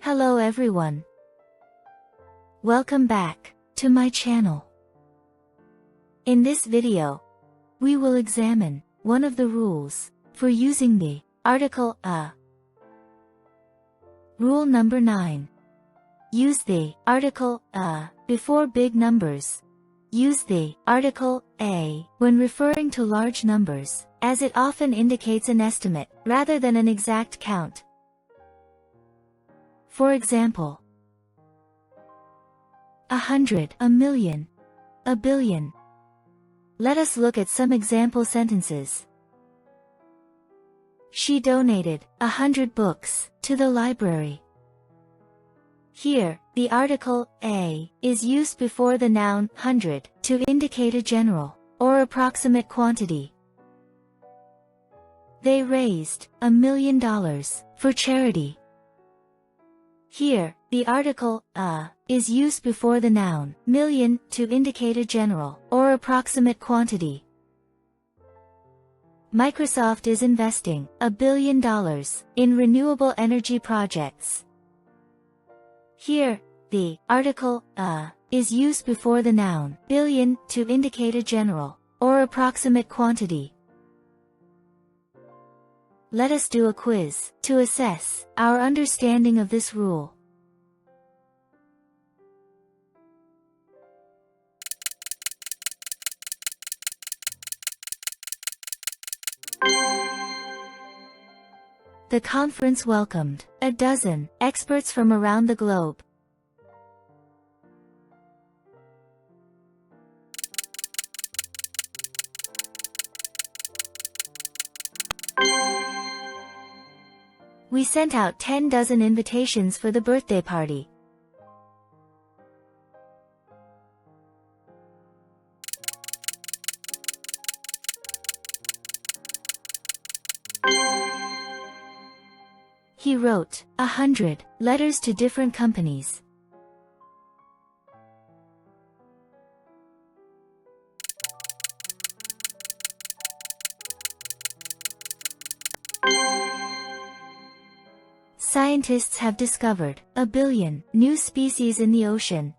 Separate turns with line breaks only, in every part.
Hello everyone. Welcome back to my channel. In this video, we will examine one of the rules for using the article a. Rule number 9. Use the article a before big numbers. Use the article a when referring to large numbers, as it often indicates an estimate rather than an exact count. For example, 100, a million, a billion. Let us look at some example sentences. She donated 100 books to the library. Here, the article a is used before the noun 100 to indicate a general or approximate quantity. They raised $1 million for charity. Here, the article a is used before the noun million to indicate a general or approximate quantity. Microsoft is investing $1 billion in renewable energy projects. Here, the article a is used before the noun billion to indicate a general or approximate quantity. Let us do a quiz to assess our understanding of this rule. The conference welcomed a dozen experts from around the globe. We sent out 10 dozen invitations for the birthday party. He wrote 100 letters to different companies. Scientists have discovered 1 billion new species in the ocean.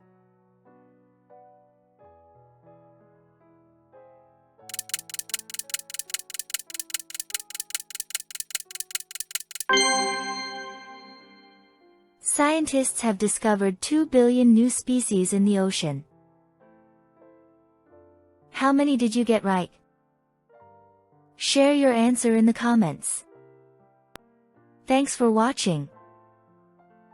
Scientists have discovered 2 billion new species in the ocean. How many did you get right? Share your answer in the comments. Thanks for watching.